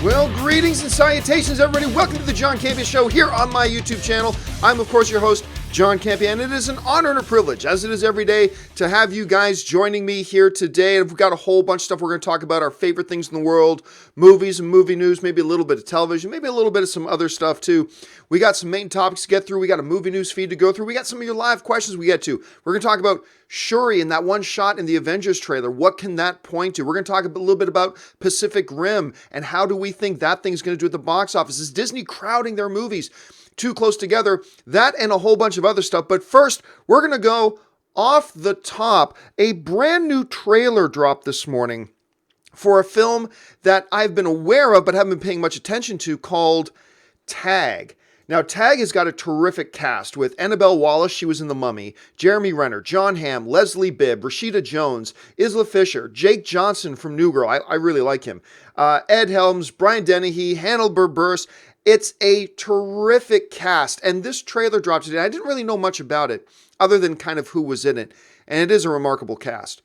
Well, greetings and salutations, everybody. Welcome to the John Campea Show here on my YouTube channel. I'm, of course, your host, John Campea, and it is an honor and a privilege, as it is every day, to have you guys joining me here today. And we've got a whole bunch of stuff we're going to talk about, our favorite things in the world, movies and movie news, maybe a little bit of television, maybe a little bit of some other stuff, too. We got some main topics to get through. We got a movie news feed to go through. We got some of your live questions we get to. We're going to talk about Shuri and that one shot in the Avengers trailer. What can that point to? We're going to talk a little bit about Pacific Rim and how do we think that thing's going to do at the box office. Is Disney crowding their movies too close together? That and a whole bunch of other stuff. But first, we're going to go off the top. A brand new trailer dropped this morning for a film that I've been aware of but haven't been paying much attention to, called Tag. Now, Tag has got a terrific cast with Annabelle Wallis, she was in The Mummy, Jeremy Renner, John Hamm, Leslie Bibb, Rashida Jones, Isla Fisher, Jake Johnson from New Girl, I really like him, Ed Helms, Brian Dennehy, Hannibal Buress. It's a terrific cast, and this trailer dropped today. I didn't really know much about it, other than kind of who was in it, and it is a remarkable cast.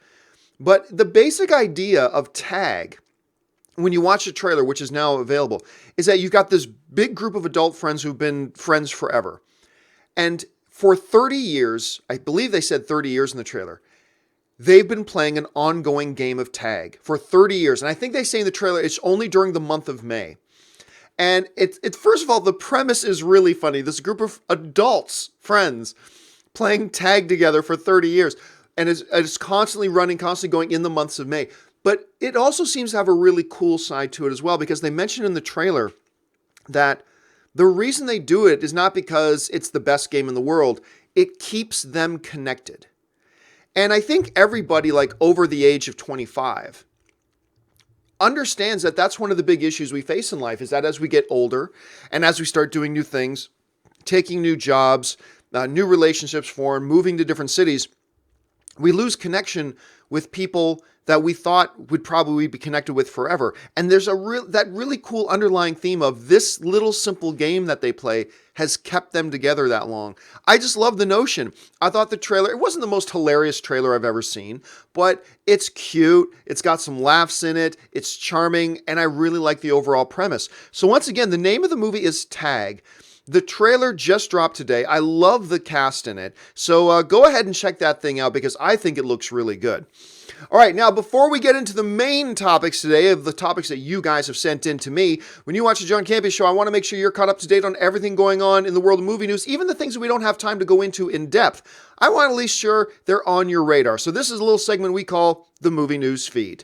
But the basic idea of Tag, when you watch the trailer, which is now available, is that you've got this big group of adult friends who've been friends forever. And for 30 years, I believe they said 30 years in the trailer, they've been playing an ongoing game of tag for 30 years. And I think they say in the trailer it's only during the month of May. And it's first of all, the premise is really funny. This group of adults, friends, playing tag together for 30 years. And it's constantly running, constantly going in the months of May. But it also seems to have a really cool side to it as well, because they mentioned in the trailer that the reason they do it is not because it's the best game in the world. It keeps them connected. And I think everybody, like over the age of 25, understands that that's one of the big issues we face in life, is that as we get older and as we start doing new things, taking new jobs, new relationships form, moving to different cities, we lose connection with people that we thought would probably be connected with forever. And there's that really cool underlying theme of this little simple game that they play has kept them together that long. I just love the notion. I thought the trailer, it wasn't the most hilarious trailer I've ever seen, but it's cute. It's got some laughs in it. It's charming. And I really like the overall premise. So once again, the name of the movie is Tag. The trailer just dropped today. I love the cast in it. So go ahead and check that thing out, because I think it looks really good. All right, now before we get into the main topics today, of the topics that you guys have sent in to me, when you watch the John Campea Show, I want to make sure you're caught up to date on everything going on in the world of movie news, even the things that we don't have time to go into in depth. I want to at least sure they're on your radar. So this is a little segment we call the Movie News Feed.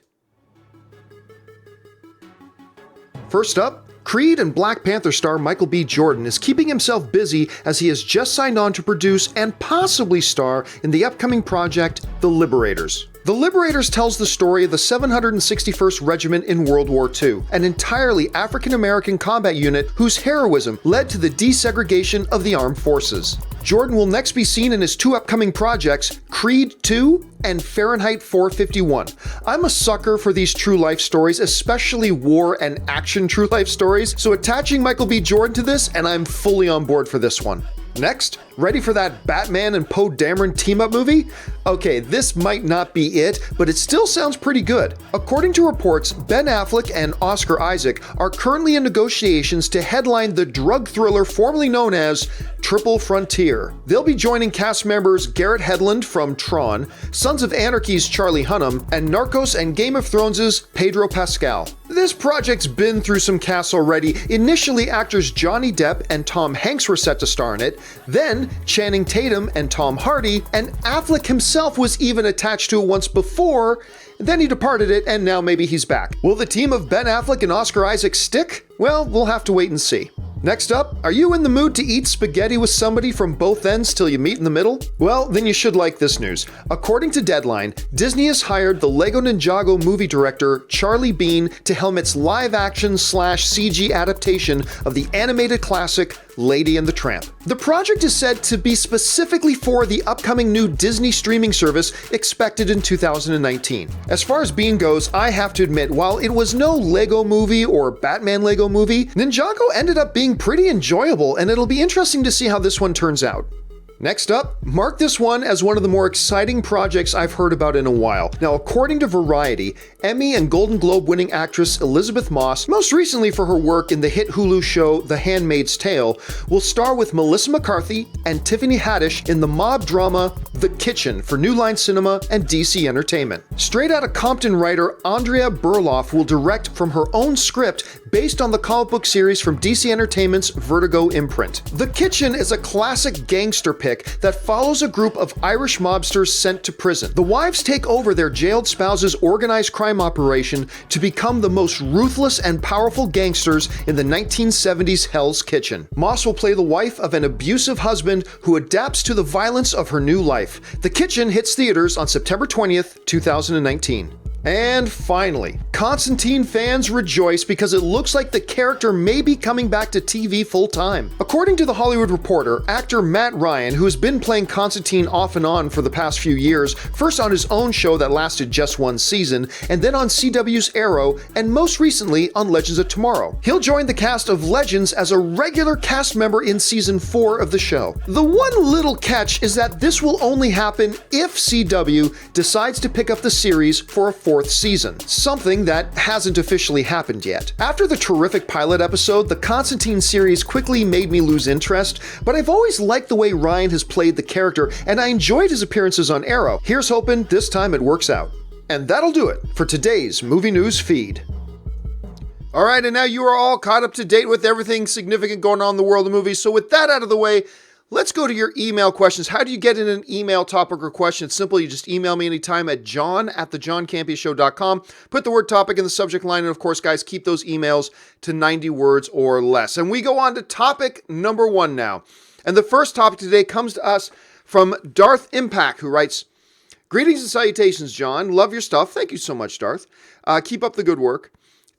First up, Creed and Black Panther star Michael B. Jordan is keeping himself busy as he has just signed on to produce and possibly star in the upcoming project, The Liberators. The Liberators tells the story of the 761st Regiment in World War II, an entirely African-American combat unit whose heroism led to the desegregation of the armed forces. Jordan will next be seen in his two upcoming projects, Creed 2 and Fahrenheit 451. I'm a sucker for these true life stories, especially war and action true life stories, so attaching Michael B. Jordan to this, and I'm fully on board for this one. Next, ready for that Batman and Poe Dameron team-up movie? Okay, this might not be it, but it still sounds pretty good. According to reports, Ben Affleck and Oscar Isaac are currently in negotiations to headline the drug thriller formerly known as Triple Frontier. They'll be joining cast members Garrett Hedlund from Tron, Sons of Anarchy's Charlie Hunnam, and Narcos and Game of Thrones' Pedro Pascal. This project's been through some casts already. Initially, actors Johnny Depp and Tom Hanks were set to star in it, then Channing Tatum and Tom Hardy, and Affleck himself was even attached to it once before, then he departed it, and now maybe he's back. Will the team of Ben Affleck and Oscar Isaac stick? Well, we'll have to wait and see. Next up, are you in the mood to eat spaghetti with somebody from both ends till you meet in the middle? Well, then you should like this news. According to Deadline, Disney has hired the Lego Ninjago movie director Charlie Bean to helm its live-action/CG adaptation of the animated classic Lady and the Tramp. The project is said to be specifically for the upcoming new Disney streaming service expected in 2019. As far as Bean goes, I have to admit, while it was no Lego movie or Batman Lego movie, Ninjago ended up being pretty enjoyable, and it'll be interesting to see how this one turns out. Next up, mark this one as one of the more exciting projects I've heard about in a while. Now, according to Variety, Emmy and Golden Globe winning actress Elizabeth Moss, most recently for her work in the hit Hulu show The Handmaid's Tale, will star with Melissa McCarthy and Tiffany Haddish in the mob drama The Kitchen for New Line Cinema and DC Entertainment. Straight Outta Compton writer Andrea Berloff will direct from her own script based on the comic book series from DC Entertainment's Vertigo imprint. The Kitchen is a classic gangster pick that follows a group of Irish mobsters sent to prison. The wives take over their jailed spouse's organized crime operation to become the most ruthless and powerful gangsters in the 1970s Hell's Kitchen. Moss will play the wife of an abusive husband who adapts to the violence of her new life. The Kitchen hits theaters on September 20th, 2019. And finally, Constantine fans rejoice because it looks like the character may be coming back to TV full-time. According to The Hollywood Reporter, actor Matt Ryan, who has been playing Constantine off and on for the past few years, first on his own show that lasted just one season, and then on CW's Arrow, and most recently on Legends of Tomorrow. He'll join the cast of Legends as a regular cast member in season 4 of the show. The one little catch is that this will only happen if CW decides to pick up the series for a fourth season, something that hasn't officially happened yet. After the terrific pilot episode, the Constantine series quickly made me lose interest, but I've always liked the way Ryan has played the character, and I enjoyed his appearances on Arrow. Here's hoping this time it works out. And that'll do it for today's Movie News Feed. All right, and now you are all caught up to date with everything significant going on in the world of movies. So with that out of the way, let's go to your email questions. How do you get in an email topic or question? It's simple. You just email me anytime at john@thejohncampeashow.com. Put the word topic in the subject line. And of course, guys, keep those emails to 90 words or less. And we go on to topic number 1 now. And the first topic today comes to us from Darth Imakk, who writes, "Greetings and salutations, John. Love your stuff." Thank you so much, Darth. Keep up the good work.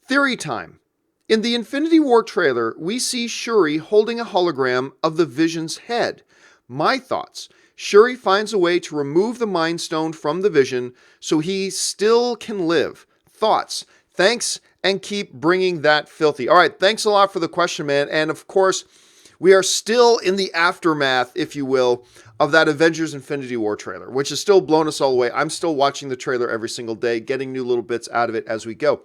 Theory time. In the Infinity War trailer, we see Shuri holding a hologram of the Vision's head. My thoughts. Shuri finds a way to remove the Mind Stone from the Vision so he still can live. Thoughts. Thanks, and keep bringing that filthy. All right, thanks a lot for the question, man. And of course, we are still in the aftermath, if you will, of that Avengers Infinity War trailer, which has still blown us all away. I'm still watching the trailer every single day, getting new little bits out of it as we go.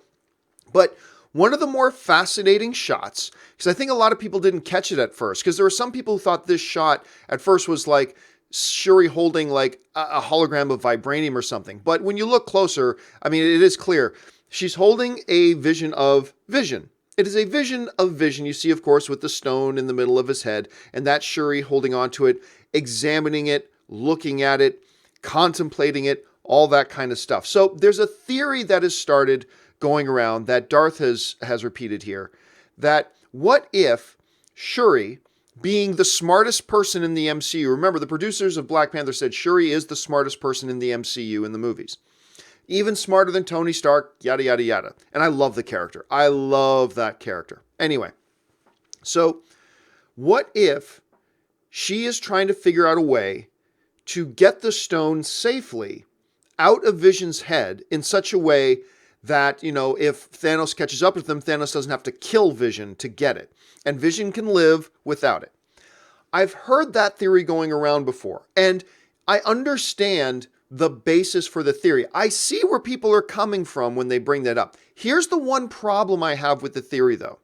But one of the more fascinating shots, because I think a lot of people didn't catch it at first, because there were some people who thought this shot at first was like Shuri holding like a hologram of vibranium or something. But when you look closer, I mean, it is clear. She's holding a vision of Vision. It is a vision of Vision. You see, of course, with the stone in the middle of his head, and that's Shuri holding onto it, examining it, looking at it, contemplating it, all that kind of stuff. So there's a theory that has started going around that Darth has repeated here, that what if Shuri, being the smartest person in the MCU, remember the producers of Black Panther said Shuri is the smartest person in the MCU in the movies, even smarter than Tony Stark, yada, yada, yada. And I love the character. I love that character. Anyway, so what if she is trying to figure out a way to get the stone safely out of Vision's head in such a way that, you know, if Thanos catches up with them, Thanos doesn't have to kill Vision to get it. And Vision can live without it. I've heard that theory going around before, and I understand the basis for the theory. I see where people are coming from when they bring that up. Here's the one problem I have with the theory, though.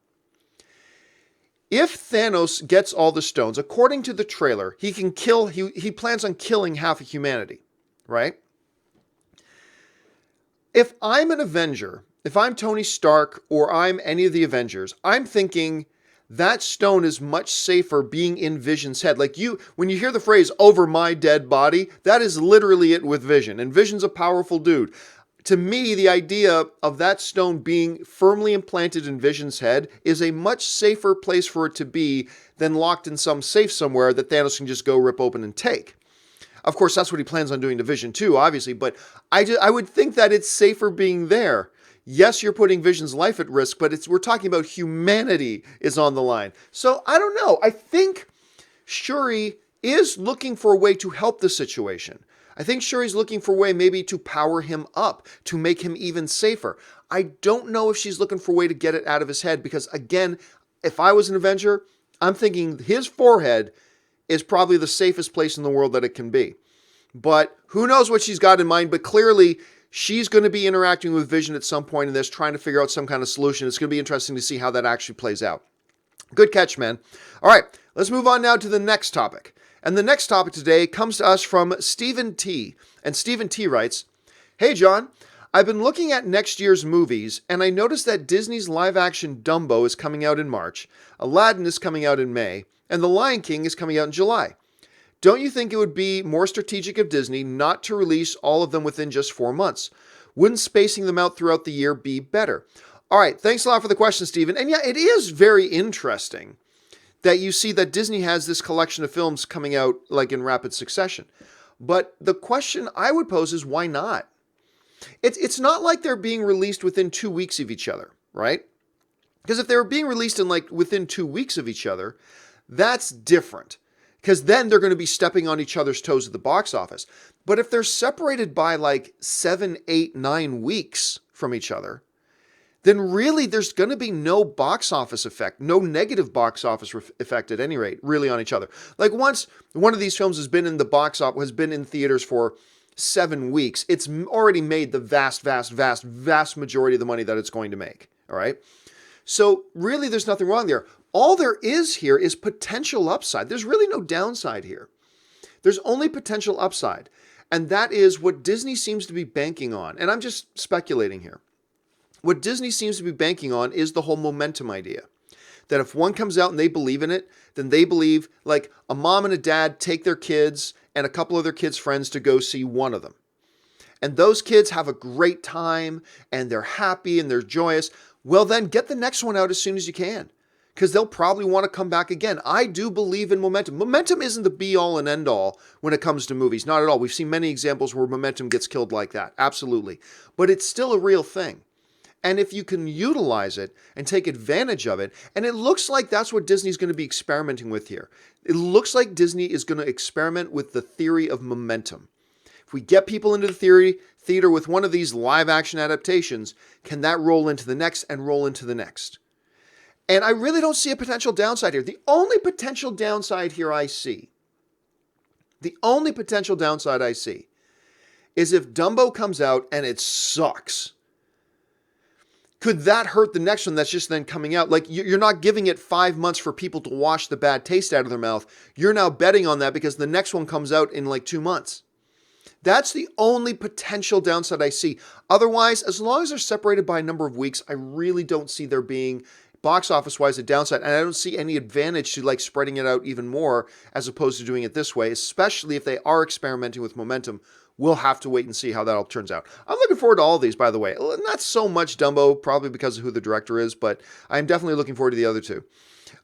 If Thanos gets all the stones, according to the trailer, he plans on killing half of humanity, right? If I'm an Avenger, if I'm Tony Stark or I'm any of the Avengers, I'm thinking that stone is much safer being in Vision's head. Like when you hear the phrase "over my dead body," that is literally it with Vision. And Vision's a powerful dude. To me, the idea of that stone being firmly implanted in Vision's head is a much safer place for it to be than locked in some safe somewhere that Thanos can just go rip open and take. Of course, that's what he plans on doing to Vision too, obviously, but I would think that it's safer being there. Yes, you're putting Vision's life at risk, but we're talking about humanity is on the line. So I don't know. I think Shuri is looking for a way to help the situation. I think Shuri's looking for a way maybe to power him up, to make him even safer. I don't know if she's looking for a way to get it out of his head because, again, if I was an Avenger, I'm thinking his forehead is probably the safest place in the world that it can be. But who knows what she's got in mind, but clearly she's going to be interacting with Vision at some point in this, trying to figure out some kind of solution. It's going to be interesting to see how that actually plays out. Good catch, man. All right, let's move on now to the next topic. And the next topic today comes to us from Stephen T. And Stephen T writes, "Hey, John, I've been looking at next year's movies, and I noticed that Disney's live-action Dumbo is coming out in March, Aladdin is coming out in May, and The Lion King is coming out in July. Don't you think it would be more strategic of Disney not to release all of them within just 4 months? Wouldn't spacing them out throughout the year be better?" All right, thanks a lot for the question, Stephen. And yeah, it is very interesting that you see that Disney has this collection of films coming out like in rapid succession. But the question I would pose is, why not? It's not like they're being released within 2 weeks of each other, right? Because if they were being released in like within 2 weeks of each other, that's different. Because then they're going to be stepping on each other's toes at the box office. But if they're separated by like 7, 8, 9 weeks from each other, then really there's going to be no box office effect, no negative box office effect at any rate, really on each other. Like once one of these films has been in the box office, has been in theaters for 7 weeks, it's already made the vast majority of the money that it's going to make. All right. So really there's nothing wrong there. All there is here is potential upside. There's really no downside here. There's only potential upside. And that is what Disney seems to be banking on. And I'm just speculating here. What Disney seems to be banking on is the whole momentum idea. That if one comes out and they believe in it, then they believe like a mom and a dad take their kids and a couple of their kids' friends to go see one of them. And those kids have a great time and they're happy and they're joyous. Well, then get the next one out as soon as you can, because they'll probably want to come back again. I do believe in momentum. Momentum isn't the be-all and end-all when it comes to movies. Not at all. We've seen many examples where momentum gets killed like that. Absolutely. But it's still a real thing. And if you can utilize it and take advantage of it, and it looks like that's what Disney's going to be experimenting with here. It looks like Disney is going to experiment with the theory of momentum. If we get people into the theater with one of these live-action adaptations, can that roll into the next and roll into the next? And I really don't see a potential downside here. The only potential downside here I see, is if Dumbo comes out and it sucks. Could that hurt the next one that's just then coming out? Like, you're not giving it 5 months for people to wash the bad taste out of their mouth. You're now betting on that because the next one comes out in like 2 months. That's the only potential downside I see. Otherwise, as long as they're separated by a number of weeks, I really don't see there being box office-wise a downside. And I don't see any advantage to like spreading it out even more as opposed to doing it this way, especially if they are experimenting with momentum. We'll have to wait and see how that all turns out. I'm looking forward to all of these, by the way. Not so much Dumbo, probably because of who the director is, but I'm definitely looking forward to the other two.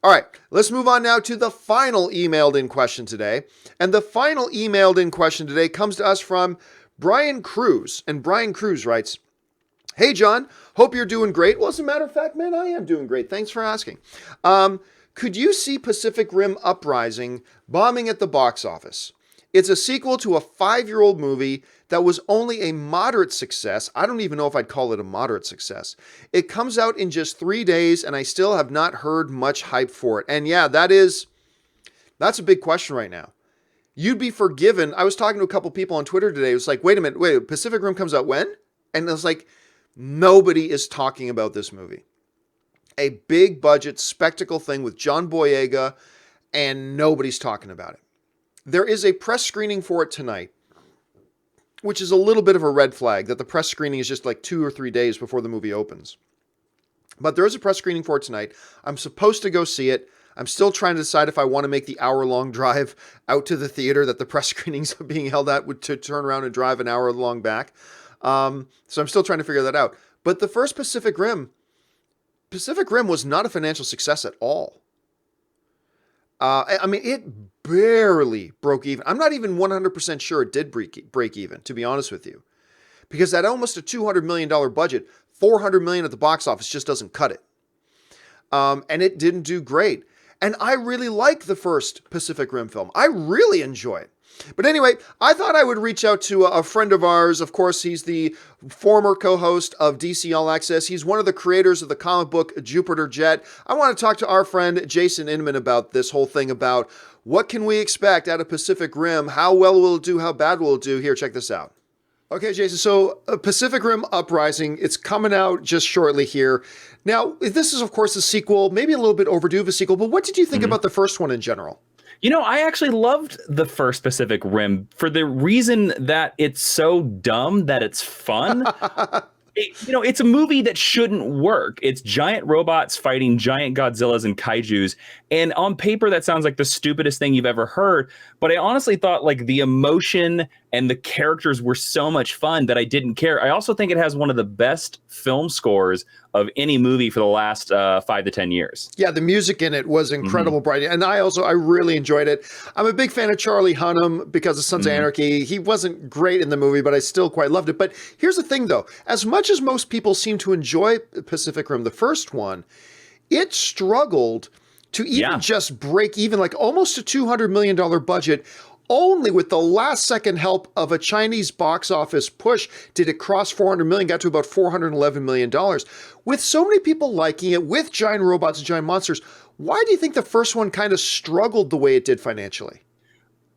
All right, let's move on now to the final emailed in question today. And the final emailed in question today comes to us from Brian Cruz. And Brian Cruz writes, "Hey, John, hope you're doing great." Well, as a matter of fact, man, I am doing great. Thanks for asking. Could you see Pacific Rim Uprising bombing at the box office? It's a sequel to a 5-year-old movie that was only a moderate success. I don't even know if I'd call it a moderate success. It comes out in just 3 days, and I still have not heard much hype for it. And yeah, that's a big question right now. You'd be forgiven. I was talking to a couple people on Twitter today. It was like, wait a minute, Pacific Rim comes out when? And it was like, nobody is talking about this movie. A big budget spectacle thing with John Boyega, and nobody's talking about it. There is a press screening for it tonight, which is a little bit of a red flag that the press screening is just like 2 or 3 days before the movie opens. But there is a press screening for it tonight. I'm supposed to go see it. I'm still trying to decide if I want to make the hour-long drive out to the theater that the press screenings are being held at to turn around and drive an hour-long back. So I'm still trying to figure that out. But the first Pacific Rim was not a financial success at all. I mean, it barely broke even. I'm not even 100% sure it did break even, to be honest with you. Because at almost a $200 million budget, $400 million at the box office just doesn't cut it. And it didn't do great. And I really like the first Pacific Rim film. I really enjoy it. But anyway, I thought I would reach out to a friend of ours. Of course, he's the former co-host of DC All Access. He's one of the creators of the comic book Jupiter Jet. I want to talk to our friend Jason Inman about this whole thing, about what can we expect out of Pacific Rim? How well will it do? How bad will it do? Here, check this out. Okay, Jason, so Pacific Rim Uprising, it's coming out just shortly here. Now, this is, of course, a sequel, maybe a little bit overdue of a sequel, but what did you think about the first one in general? You know, I actually loved the first Pacific Rim for the reason that it's so dumb that it's fun. It's a movie that shouldn't work. It's giant robots fighting giant Godzillas and kaijus. And on paper, that sounds like the stupidest thing you've ever heard. But I honestly thought like the emotion and the characters were so much fun that I didn't care. I also think it has one of the best film scores of any movie for the last 5 to 10 years. Yeah, the music in it was incredible, Brian. And I really enjoyed it. I'm a big fan of Charlie Hunnam because of Sons of Anarchy. He wasn't great in the movie, but I still quite loved it. But here's the thing, though. As much as most people seem to enjoy Pacific Rim, the first one, it struggled to even just break even, like almost a $200 million budget. Only with the last second help of a Chinese box office push did it cross 400 million, got to about $411 million. With so many people liking it, with giant robots and giant monsters, why do you think the first one kind of struggled the way it did financially?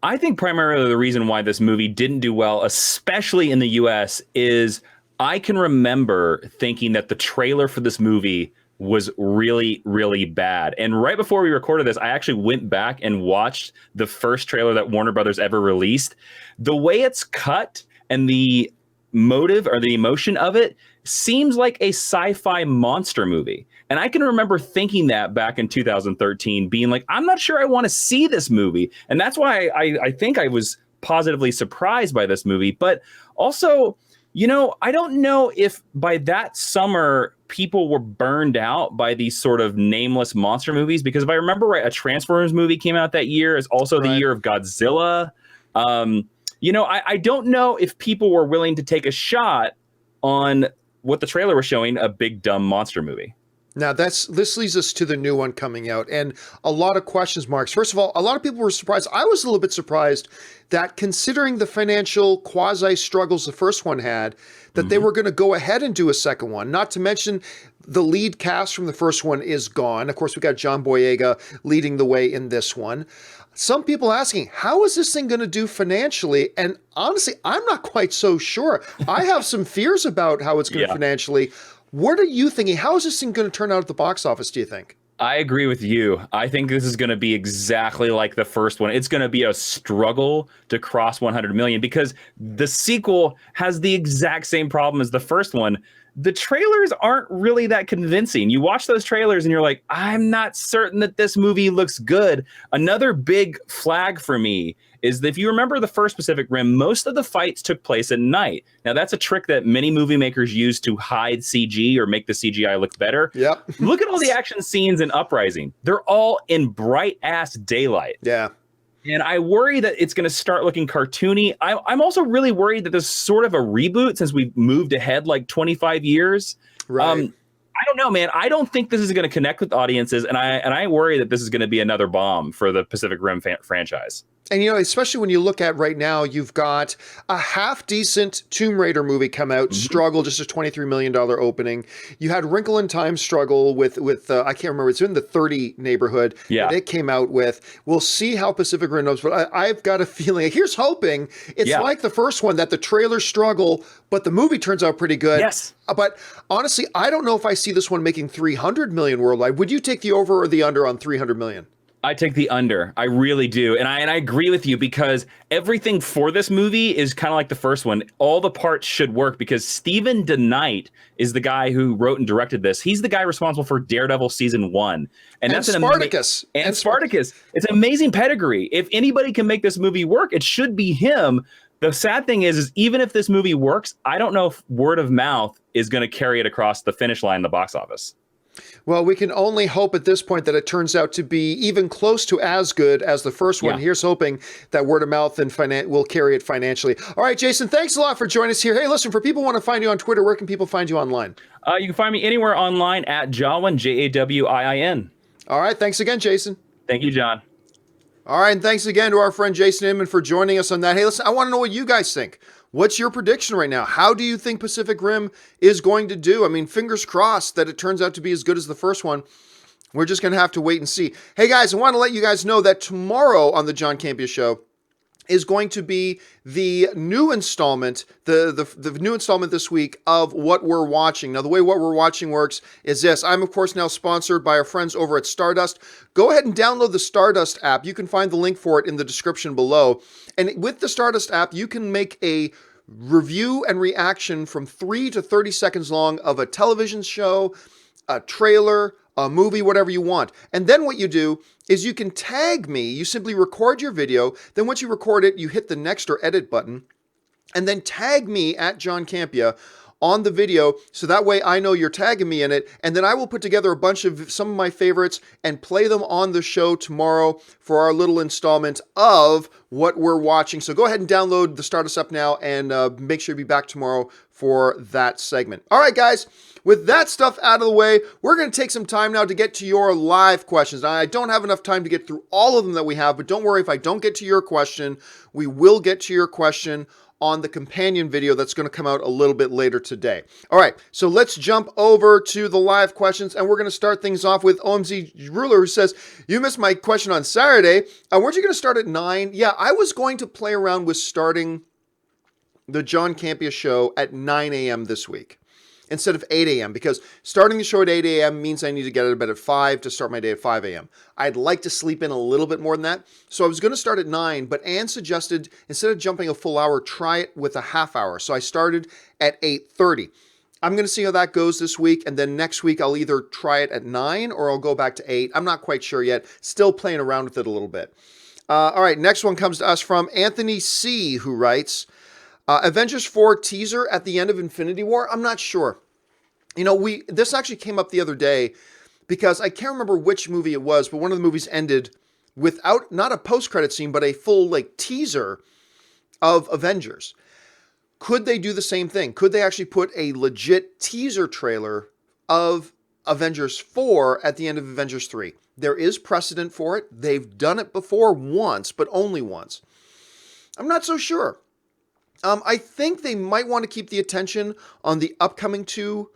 I think primarily the reason why this movie didn't do well, especially in the US, is I can remember thinking that the trailer for this movie was really, really bad. And right before we recorded this, I actually went back and watched the first trailer that Warner Brothers ever released. The way it's cut and the motive or the emotion of it seems like a sci-fi monster movie. And I can remember thinking that back in 2013, being like, I'm not sure I want to see this movie. And that's why I think I was positively surprised by this movie. But also, you know, I don't know if by that summer people were burned out by these sort of nameless monster movies, because if I remember right, a Transformers movie came out that year. It's also the year of Godzilla. I don't know if people were willing to take a shot on what the trailer was showing, a big dumb monster movie. Now, this leads us to the new one coming out, and a lot of questions marks. First of all, a lot of people were surprised. I was a little bit surprised that, considering the financial quasi-struggles the first one had, that they were going to go ahead and do a second one. Not to mention, the lead cast from the first one is gone. Of course, we got John Boyega leading the way in this one. Some people asking, how is this thing going to do financially? And honestly, I'm not quite so sure. I have some fears about how it's going to financially. What are you thinking? How is this thing going to turn out at the box office, do you think? I agree with you. I think this is going to be exactly like the first one. It's going to be a struggle to cross 100 million because the sequel has the exact same problem as the first one. The trailers aren't really that convincing. You watch those trailers and you're like, I'm not certain that this movie looks good. Another big flag for me is that if you remember the first Pacific Rim, most of the fights took place at night. Now, that's a trick that many movie makers use to hide CG or make the CGI look better. Yep. Look at all the action scenes in Uprising. They're all in bright-ass daylight. Yeah. And I worry that it's going to start looking cartoony. I'm also really worried that this is sort of a reboot since we've moved ahead like 25 years. Right. I don't know, man. I don't think this is going to connect with audiences, and I worry that this is going to be another bomb for the Pacific Rim franchise. And, you know, especially when you look at right now, you've got a half-decent Tomb Raider movie come out, struggle, just a $23 million opening. You had Wrinkle in Time struggle with I can't remember, it's in the 30 neighborhood that it came out with. We'll see how Pacific Rim knows, but I've got a feeling, here's hoping, it's like the first one, that the trailers struggle, but the movie turns out pretty good. Yes. But honestly, I don't know if I see this one making 300 million worldwide. Would you take the over or the under on 300 million? I take the under. I really do. And I agree with you because everything for this movie is kind of like the first one. All the parts should work because Stephen DeKnight is the guy who wrote and directed this. He's the guy responsible for Daredevil season 1. And that's Spartacus. Spartacus. It's an amazing pedigree. If anybody can make this movie work, it should be him. The sad thing is even if this movie works, I don't know if word of mouth is going to carry it across the finish line in the box office. Well, we can only hope at this point that it turns out to be even close to as good as the first one. Here's hoping that word of mouth and will carry it financially. All right, Jason, thanks a lot for joining us here. Hey, listen, for people who want to find you on Twitter, where can people find you online? You can find me anywhere online at Jawin, Jawin. All right, thanks again, Jason. Thank you, John. All right, and thanks again to our friend Jason Inman for joining us on that. Hey, listen, I want to know what you guys think. What's your prediction right now? How do you think Pacific Rim is going to do? I mean, fingers crossed that it turns out to be as good as the first one. We're just going to have to wait and see. Hey, guys, I want to let you guys know that tomorrow on the John Campea Show is going to be the new installment, the new installment this week of What We're Watching. Now, the way What We're Watching works is this. I'm, of course, now sponsored by our friends over at Stardust. Go ahead and download the Stardust app. You can find the link for it in the description below. And with the Stardust app, you can make a review and reaction from 3 to 30 seconds long of a television show, a trailer, a movie, whatever you want. And then what you do is you can tag me. You simply record your video. Then once you record it, you hit the next or edit button and then tag me at John Campea on the video. So that way I know you're tagging me in it. And then I will put together a bunch of some of my favorites and play them on the show tomorrow for our little installment of What We're Watching. So go ahead and download the Stardust app now and make sure you be back tomorrow for that segment. All right, guys. With that stuff out of the way, we're going to take some time now to get to your live questions. Now, I don't have enough time to get through all of them that we have, but don't worry if I don't get to your question. We will get to your question on the companion video that's going to come out a little bit later today. All right, so let's jump over to the live questions, and we're going to start things off with OMZ Ruler, who says, you missed my question on Saturday. Weren't you going to start at 9? Yeah, I was going to play around with starting the John Campea Show at 9 a.m. this week, instead of 8 a.m. because starting the show at 8 a.m. means I need to get out of bed at 5 to start my day at 5 a.m. I'd like to sleep in a little bit more than that. So I was going to start at 9, but Anne suggested instead of jumping a full hour, try it with a half hour. So I started at 8:30. I'm going to see how that goes this week. And then next week, I'll either try it at 9 or I'll go back to 8. I'm not quite sure yet. Still playing around with it a little bit. All right, next one comes to us from Anthony C., who writes, Avengers 4 teaser at the end of Infinity War? I'm not sure. You know, this actually came up the other day because I can't remember which movie it was, but one of the movies ended without, not a post-credit scene, but a full teaser of Avengers. Could they do the same thing? Could they actually put a legit teaser trailer of Avengers 4 at the end of Avengers 3? There is precedent for it. They've done it before once, but only once. I'm not so sure. I think they might want to keep the attention on the upcoming 2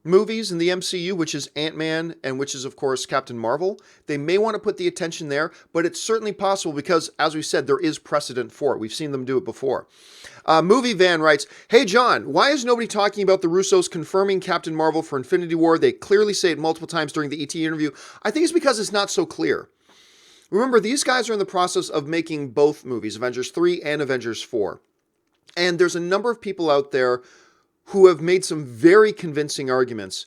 movies in the MCU, which is Ant-Man and which is, of course, Captain Marvel. They may want to put the attention there, but it's certainly possible because, as we said, there is precedent for it. We've seen them do it before. Movie Van writes, hey, John, why is nobody talking about the Russos confirming Captain Marvel for Infinity War? They clearly say it multiple times during the ET interview. I think it's because it's not so clear. Remember, these guys are in the process of making both movies, Avengers 3 and Avengers 4. And there's a number of people out there who have made some very convincing arguments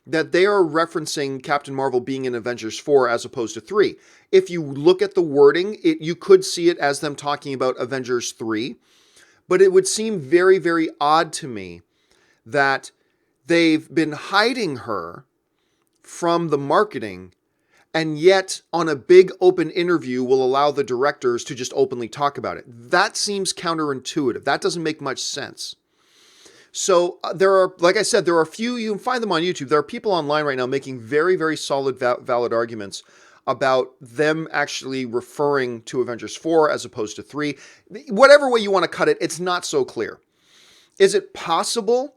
that they are referencing Captain Marvel being in Avengers 4 as opposed to 3. If you look at the wording, you could see it as them talking about Avengers 3, but it would seem very, very odd to me that they've been hiding her from the marketing and yet on a big open interview will allow the directors to just openly talk about it. That seems counterintuitive. That doesn't make much sense. So there are, like I said, there are a few, you can find them on YouTube. There are people online right now making very, very solid, valid arguments about them actually referring to Avengers 4 as opposed to 3. Whatever way you want to cut it, it's not so clear. Is it possible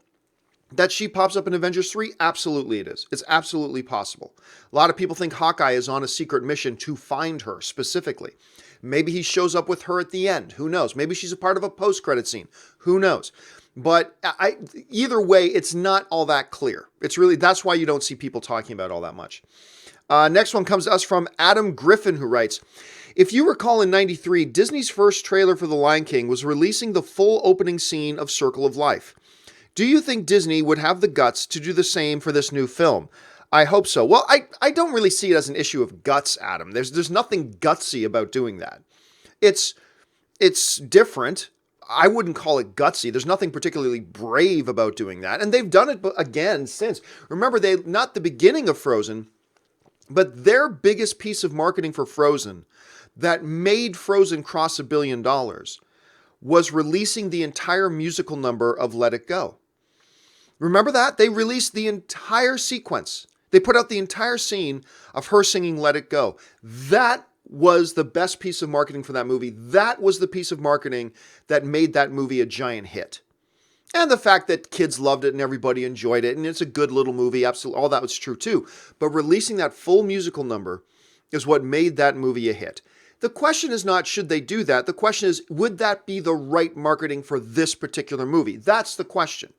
that she pops up in Avengers 3? Absolutely it is. It's absolutely possible. A lot of people think Hawkeye is on a secret mission to find her specifically. Maybe he shows up with her at the end. Who knows? Maybe she's a part of a post-credit scene. Who knows? But either way, it's not all that clear. It's really, that's why you don't see people talking about it all that much. Next one comes to us from Adam Griffin, who writes, if you recall in 93, Disney's first trailer for The Lion King was releasing the full opening scene of Circle of Life. Do you think Disney would have the guts to do the same for this new film? I hope so. Well, I don't really see it as an issue of guts, Adam. There's nothing gutsy about doing that. It's different. I wouldn't call it gutsy. There's nothing particularly brave about doing that. And they've done it again since. Remember, not the beginning of Frozen, but their biggest piece of marketing for Frozen that made Frozen cross $1 billion was releasing the entire musical number of Let It Go. Remember that? They released the entire sequence. They put out the entire scene of her singing Let It Go. That was the best piece of marketing for that movie. That was the piece of marketing that made that movie a giant hit. And the fact that kids loved it and everybody enjoyed it, and it's a good little movie, absolutely, all that was true too. But releasing that full musical number is what made that movie a hit. The question is not, should they do that? The question is, would that be the right marketing for this particular movie? That's the question.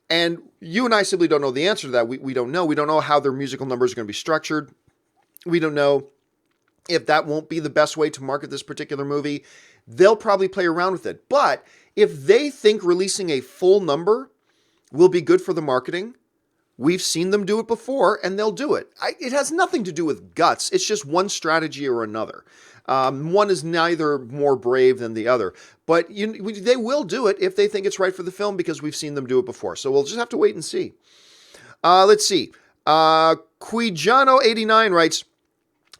And you and I simply don't know the answer to that. We don't know. We don't know how their musical numbers are going to be structured. We don't know if that won't be the best way to market this particular movie. They'll probably play around with it. But if they think releasing a full number will be good for the marketing, we've seen them do it before, and they'll do it. It has nothing to do with guts. It's just one strategy or another. One is neither more brave than the other. But they will do it if they think it's right for the film, because we've seen them do it before. So we'll just have to wait and see. Let's see. Quijano89 writes,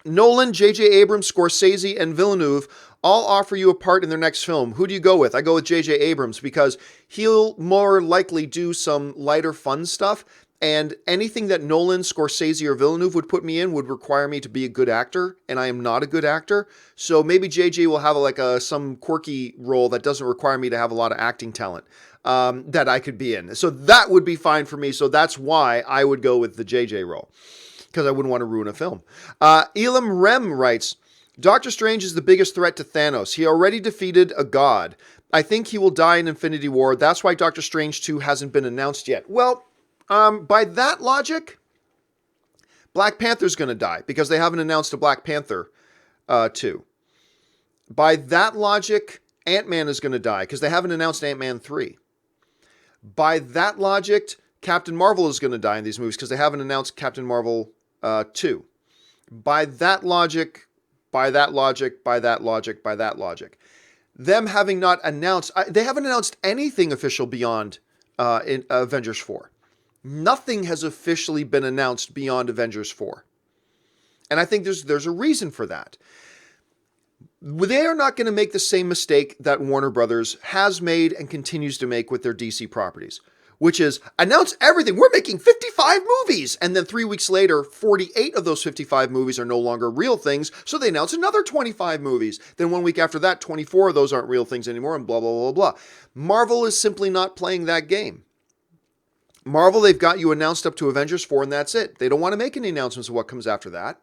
Nolan, J.J. Abrams, Scorsese, and Villeneuve all offer you a part in their next film. Who do you go with? I go with J.J. Abrams because he'll more likely do some lighter, fun stuff. And anything that Nolan, Scorsese, or Villeneuve would put me in would require me to be a good actor, and I am not a good actor. So maybe JJ will have some quirky role that doesn't require me to have a lot of acting talent that I could be in. So that would be fine for me. So that's why I would go with the JJ role, because I wouldn't want to ruin a film. Elam Rem writes, Doctor Strange is the biggest threat to Thanos. He already defeated a god. I think he will die in Infinity War. That's why Doctor Strange 2 hasn't been announced yet. Well, by that logic, Black Panther's going to die because they haven't announced a Black Panther 2. By that logic, Ant-Man is going to die because they haven't announced Ant-Man 3. By that logic, Captain Marvel is going to die in these movies because they haven't announced Captain Marvel 2. By that logic, them having not announced, they haven't announced anything official beyond in Avengers 4. Nothing has officially been announced beyond Avengers 4. And I think there's a reason for that. They are not going to make the same mistake that Warner Brothers has made and continues to make with their DC properties, which is announce everything. We're making 55 movies. And then 3 weeks later, 48 of those 55 movies are no longer real things. So they announce another 25 movies. Then 1 week after that, 24 of those aren't real things anymore, and blah, blah, blah, blah. Marvel is simply not playing that game. Marvel, they've got you announced up to Avengers 4, and that's it. They don't want to make any announcements of what comes after that.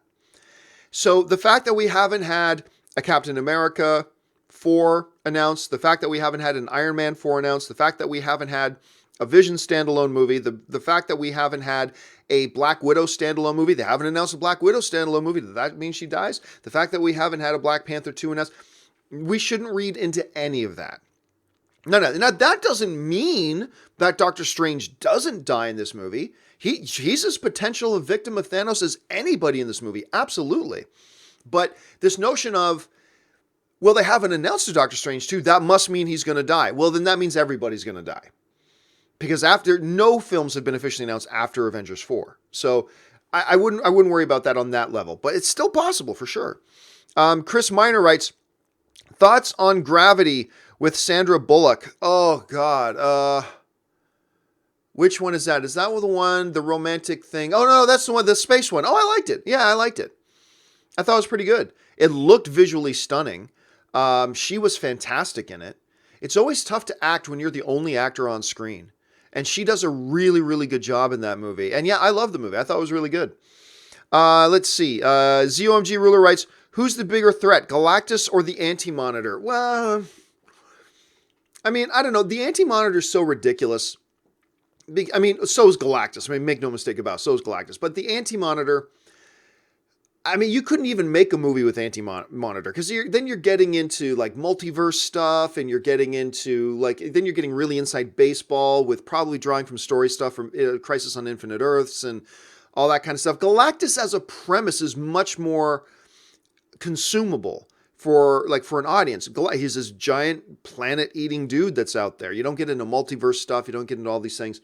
So the fact that we haven't had a Captain America 4 announced, the fact that we haven't had an Iron Man 4 announced, the fact that we haven't had a Vision standalone movie, the fact that we haven't had a Black Widow standalone movie, they haven't announced a Black Widow standalone movie, does that mean she dies? The fact that we haven't had a Black Panther 2 announced, we shouldn't read into any of that. No. Now, that doesn't mean that Doctor Strange doesn't die in this movie. He's as potential a victim of Thanos as anybody in this movie. Absolutely. But this notion of, well, they haven't announced a Doctor Strange 2, that must mean he's going to die. Well, then that means everybody's going to die. Because no films have been officially announced after Avengers 4. So I wouldn't worry about that on that level. But it's still possible for sure. Chris Miner writes, thoughts on Gravity with Sandra Bullock. Oh, God. Which one is that? Is that the romantic thing? Oh, no, that's the one, the space one. Oh, I liked it. Yeah, I liked it. I thought it was pretty good. It looked visually stunning. She was fantastic in it. It's always tough to act when you're the only actor on screen. And she does a really, really good job in that movie. And yeah, I love the movie. I thought it was really good. Let's see. ZOMG Ruler writes, who's the bigger threat, Galactus or the Anti-Monitor? Well, I mean, I don't know. The Anti-Monitor is so ridiculous. I mean, so is Galactus. I mean, make no mistake about it, so is Galactus. But the Anti-Monitor, I mean, you couldn't even make a movie with Anti-Monitor because then you're getting into like multiverse stuff, and you're getting into then you're getting really inside baseball with probably drawing from story stuff from Crisis on Infinite Earths and all that kind of stuff. Galactus as a premise is much more consumable for an audience. He's this giant planet-eating dude that's out there. You don't get into multiverse stuff. You don't get into all these things.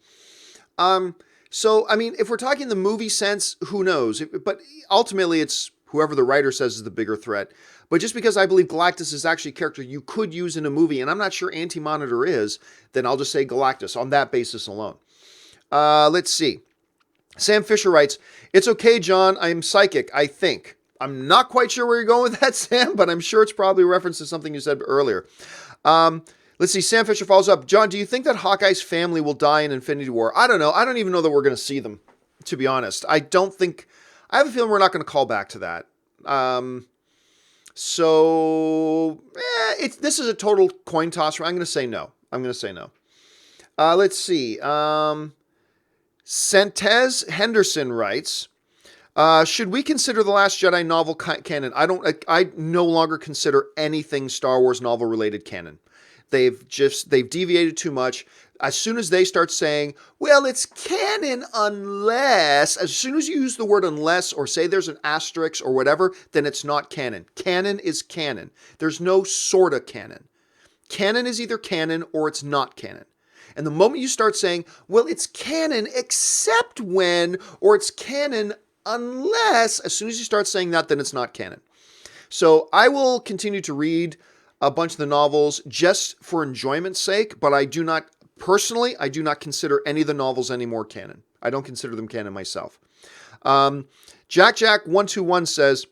So, I mean, if we're talking the movie sense, who knows? But ultimately, it's whoever the writer says is the bigger threat. But just because I believe Galactus is actually a character you could use in a movie, and I'm not sure Anti-Monitor is, then I'll just say Galactus on that basis alone. Let's see. Sam Fisher writes, it's okay, John. I'm psychic, I think. I'm not quite sure where you're going with that, Sam, but I'm sure it's probably a reference to something you said earlier. Let's see. Sam Fisher follows up. John, do you think that Hawkeye's family will die in Infinity War? I don't know. I don't even know that we're going to see them, to be honest. I have a feeling we're not going to call back to that. This is a total coin toss. I'm going to say no. Let's see. Santez Henderson writes, should we consider the Last Jedi novel canon? I no longer consider anything Star Wars novel related canon. They've deviated too much. As soon as they start saying, well, it's canon as soon as you use the word unless or say there's an asterisk or whatever, then it's not canon. Canon is canon. There's no sort of canon. Canon is either canon or it's not canon. And the moment you start saying, well, it's canon except when, or it's canon unless, as soon as you start saying that, then it's not canon. So I will continue to read a bunch of the novels just for enjoyment's sake, but I do not consider any of the novels anymore canon. I don't consider them canon myself. Jack121 says,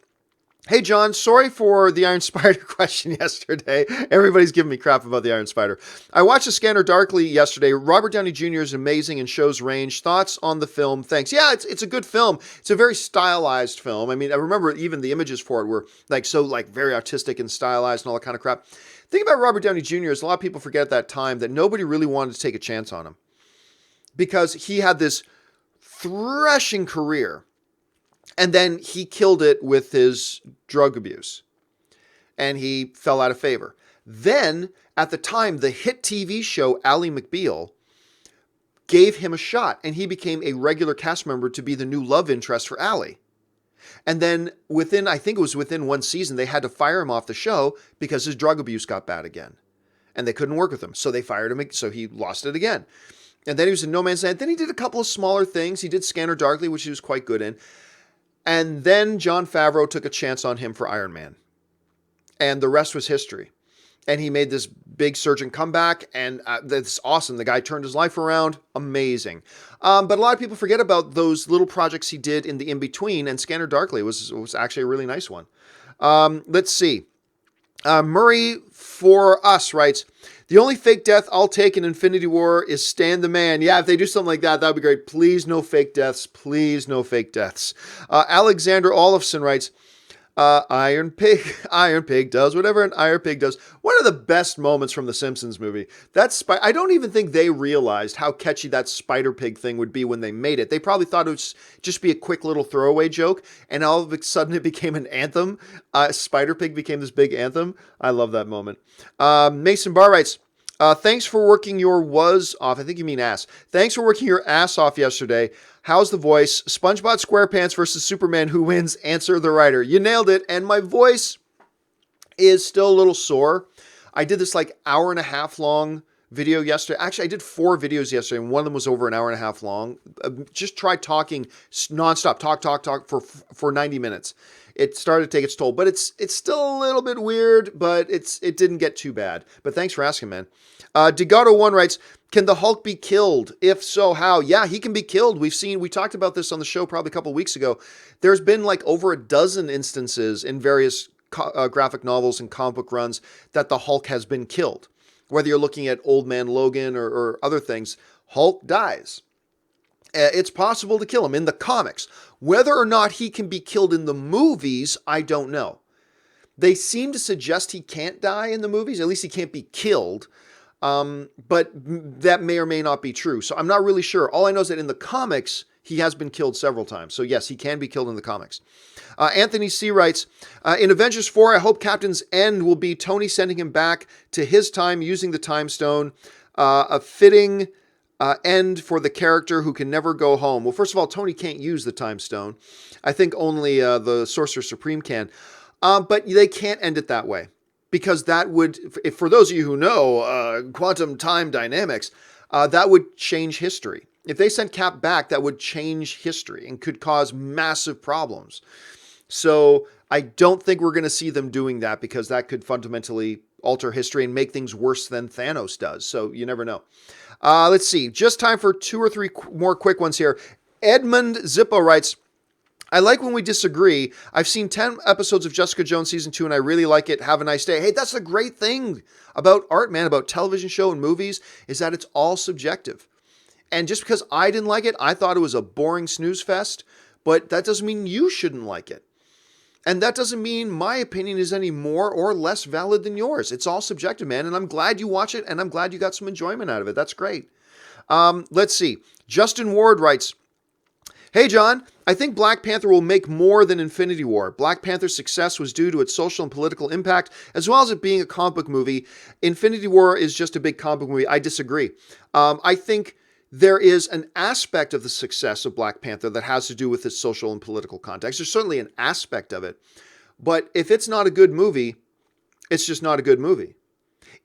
hey, John, sorry for the Iron Spider question yesterday. Everybody's giving me crap about the Iron Spider. I watched The Scanner Darkly yesterday. Robert Downey Jr. is amazing and shows range. Thoughts on the film? Thanks. Yeah, it's a good film. It's a very stylized film. I mean, I remember even the images for it were very artistic and stylized and all that kind of crap. The thing about Robert Downey Jr. is a lot of people forget at that time that nobody really wanted to take a chance on him because he had this threshing career. And then he killed it with his drug abuse. And he fell out of favor. Then, at the time, the hit TV show Ally McBeal gave him a shot. And he became a regular cast member to be the new love interest for Ally. And then within 1 season, they had to fire him off the show because his drug abuse got bad again. And they couldn't work with him. So they fired him. So he lost it again. And then he was in No Man's Land. Then he did a couple of smaller things. He did Scanner Darkly, which he was quite good in. And then Jon Favreau took a chance on him for Iron Man. And the rest was history. And he made this big surging comeback. And that's awesome. The guy turned his life around. Amazing. But a lot of people forget about those little projects he did in the in-between. And Scanner Darkly was actually a really nice one. Let's see. Murray for Us writes, the only fake death I'll take in Infinity War is Stan the Man. Yeah, if they do something like that, that'd be great. Please, no fake deaths. Please, no fake deaths. Alexander Olofsson writes, Iron Pig does whatever an Iron Pig does. One of the best moments from the Simpsons movie. I don't even think they realized how catchy that Spider Pig thing would be when they made it. They probably thought it would just be a quick little throwaway joke, and all of a sudden it became an anthem. Spider Pig became this big anthem. I love that moment. Mason Barr writes, thanks for working your off. I think you mean ass. Thanks for working your ass off yesterday. How's the voice? SpongeBob SquarePants versus Superman. Who wins? Answer the writer. You nailed it. And my voice is still a little sore. I did this hour and a half long video yesterday. Actually, I did 4 videos yesterday, and one of them was over an hour and a half long. Just try talking nonstop. Talk for 90 minutes. It started to take its toll, but it's still a little bit weird, but it didn't get too bad. But thanks for asking, man. Degato1 writes, can the Hulk be killed? If so, how? Yeah, he can be killed. We talked about this on the show probably a couple of weeks ago. There's been over a dozen instances in various graphic novels and comic book runs that the Hulk has been killed. Whether you're looking at Old Man Logan or other things, Hulk dies. It's possible to kill him in the comics. Whether or not he can be killed in the movies, I don't know. They seem to suggest he can't die in the movies. At least he can't be killed. But that may or may not be true. So I'm not really sure. All I know is that in the comics, he has been killed several times. So yes, he can be killed in the comics. Anthony C. writes, in Avengers 4, I hope Captain's end will be Tony sending him back to his time using the Time Stone. A fitting end for the character who can never go home. Well, first of all, Tony can't use the Time Stone. I think only the Sorcerer Supreme can. But they can't end it that way. Because that would, for those of you who know quantum time dynamics, that would change history. If they sent Cap back, that would change history and could cause massive problems. So I don't think we're going to see them doing that because that could fundamentally alter history and make things worse than Thanos does. So you never know. Let's see. Just time for 2 or 3 more quick ones here. Edmund Zippo writes, I like when we disagree. I've seen 10 episodes of Jessica Jones season 2 and I really like it. Have a nice day. Hey, that's the great thing about art, man, about television show and movies, is that it's all subjective. And just because I didn't like it, I thought it was a boring snooze fest, but that doesn't mean you shouldn't like it. And that doesn't mean my opinion is any more or less valid than yours. It's all subjective, man. And I'm glad you watch it and I'm glad you got some enjoyment out of it. That's great. Let's see. Justin Ward writes, "Hey, John, I think Black Panther will make more than Infinity War. Black Panther's success was due to its social and political impact, as well as it being a comic book movie. Infinity War is just a big comic book movie." I disagree. I think there is an aspect of the success of Black Panther that has to do with its social and political context. There's certainly an aspect of it. But if it's not a good movie, it's just not a good movie.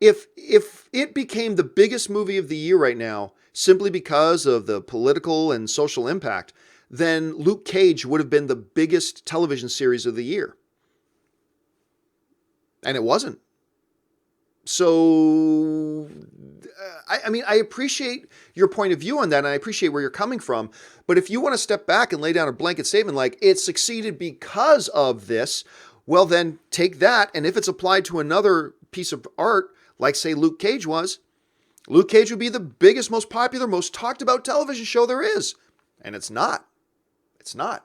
If it became the biggest movie of the year right now, simply because of the political and social impact, then Luke Cage would have been the biggest television series of the year. And it wasn't. So, I mean, I appreciate your point of view on that, and I appreciate where you're coming from. But if you want to step back and lay down a blanket statement like, it succeeded because of this, well, then take that. And if it's applied to another piece of art, like, say, Luke Cage was, Luke Cage would be the biggest, most popular, most talked about television show there is. And it's not. It's not.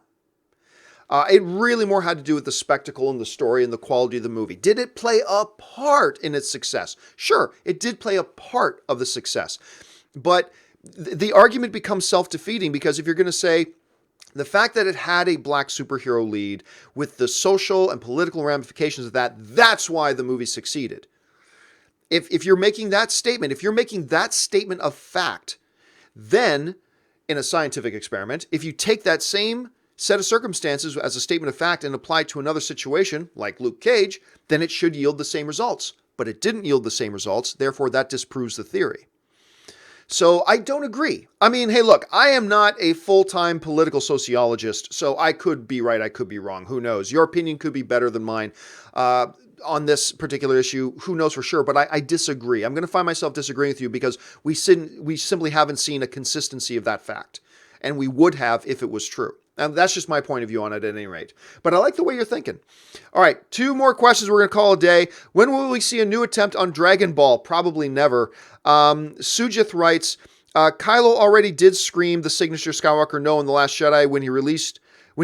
It really more had to do with the spectacle and the story and the quality of the movie. Did it play a part in its success? Sure, it did play a part of the success. But the argument becomes self-defeating, because if you're going to say the fact that it had a black superhero lead with the social and political ramifications of that, that's why the movie succeeded. If you're making that statement, if you're making that statement of fact, then in a scientific experiment, if you take that same set of circumstances as a statement of fact and apply it to another situation, like Luke Cage, then it should yield the same results. But it didn't yield the same results, therefore that disproves the theory. So I don't agree. I mean, hey, look, I am not a full-time political sociologist, so I could be right, I could be wrong. Who knows? Your opinion could be better than mine on this particular issue. Who knows for sure? But I disagree. I'm going to find myself disagreeing with you because we simply haven't seen a consistency of that fact. And we would have if it was true. And that's just my point of view on it at any rate. But I like the way you're thinking. All right, 2 more questions we're going to call a day. When will we see a new attempt on Dragon Ball? Probably never. Sujith writes, Kylo already did scream the signature Skywalker no in The Last Jedi when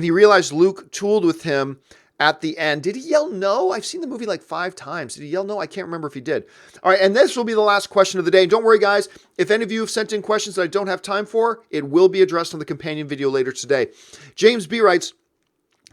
he realized Luke tooled with him at the end. Did he yell no? I've seen the movie like 5 times. Did he yell no? I can't remember if he did. All right, and this will be the last question of the day. And don't worry, guys. If any of you have sent in questions that I don't have time for, it will be addressed on the companion video later today. James B. writes,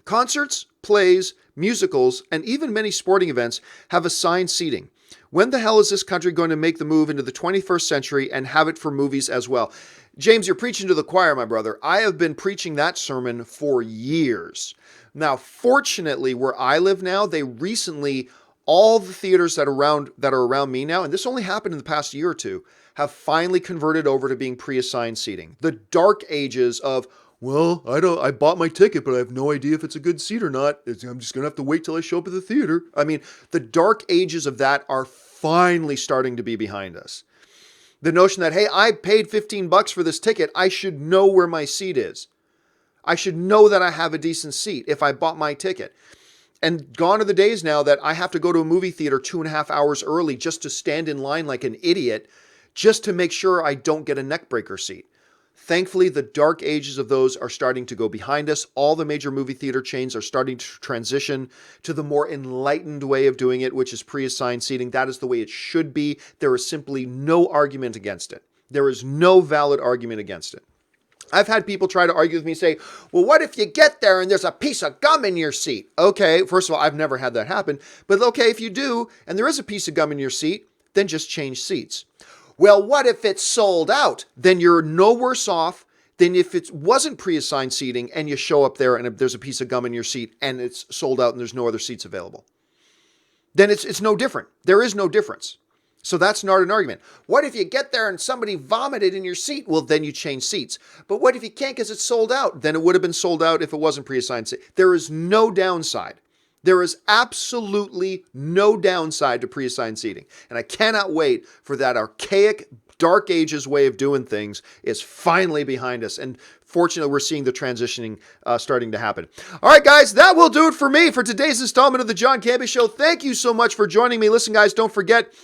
concerts, plays, musicals, and even many sporting events have assigned seating. When the hell is this country going to make the move into the 21st century and have it for movies as well? James, you're preaching to the choir, my brother. I have been preaching that sermon for years. Now, fortunately, where I live now, they recently, all the theaters that are around me now, and this only happened in the past year or two, have finally converted over to being pre-assigned seating. The dark ages of, well, I bought my ticket, but I have no idea if it's a good seat or not. I'm just going to have to wait till I show up at the theater. I mean, the dark ages of that are finally starting to be behind us. The notion that, hey, I paid $15 for this ticket, I should know where my seat is. I should know that I have a decent seat if I bought my ticket. And gone are the days now that I have to go to a movie theater 2.5 hours early just to stand in line like an idiot, just to make sure I don't get a neckbreaker seat. Thankfully, the dark ages of those are starting to go behind us. All the major movie theater chains are starting to transition to the more enlightened way of doing it, which is pre-assigned seating. That is the way it should be. There is simply no argument against it. There is no valid argument against it. I've had people try to argue with me, say, well, what if you get there and there's a piece of gum in your seat? Okay, first of all, I've never had that happen. But okay, if you do, and there is a piece of gum in your seat, then just change seats. Well, what if it's sold out? Then you're no worse off than if it wasn't pre-assigned seating and you show up there and there's a piece of gum in your seat and it's sold out and there's no other seats available. Then it's no different. There is no difference. So that's not an argument. What if you get there and somebody vomited in your seat? Well, then you change seats. But what if you can't because it's sold out? Then it would have been sold out if it wasn't pre-assigned seat. There is no downside. There is absolutely no downside to pre-assigned seating. And I cannot wait for that archaic, Dark Ages way of doing things is finally behind us. And fortunately, we're seeing the transitioning starting to happen. All right, guys, that will do it for me for today's installment of the John Campea Show. Thank you so much for joining me. Listen, guys, don't forget,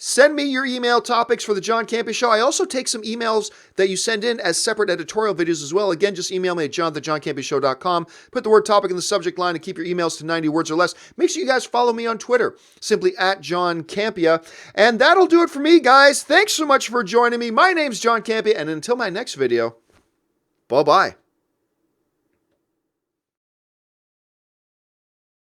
send me your email topics for the John Campea Show. I also take some emails that you send in as separate editorial videos as well. Again, just email me at john@johncampea.show.com. Put the word topic in the subject line and keep your emails to 90 words or less. Make sure you guys follow me on Twitter, simply at John Campea. And that'll do it for me, guys. Thanks so much for joining me. My name's John Campea, and until my next video, bye-bye.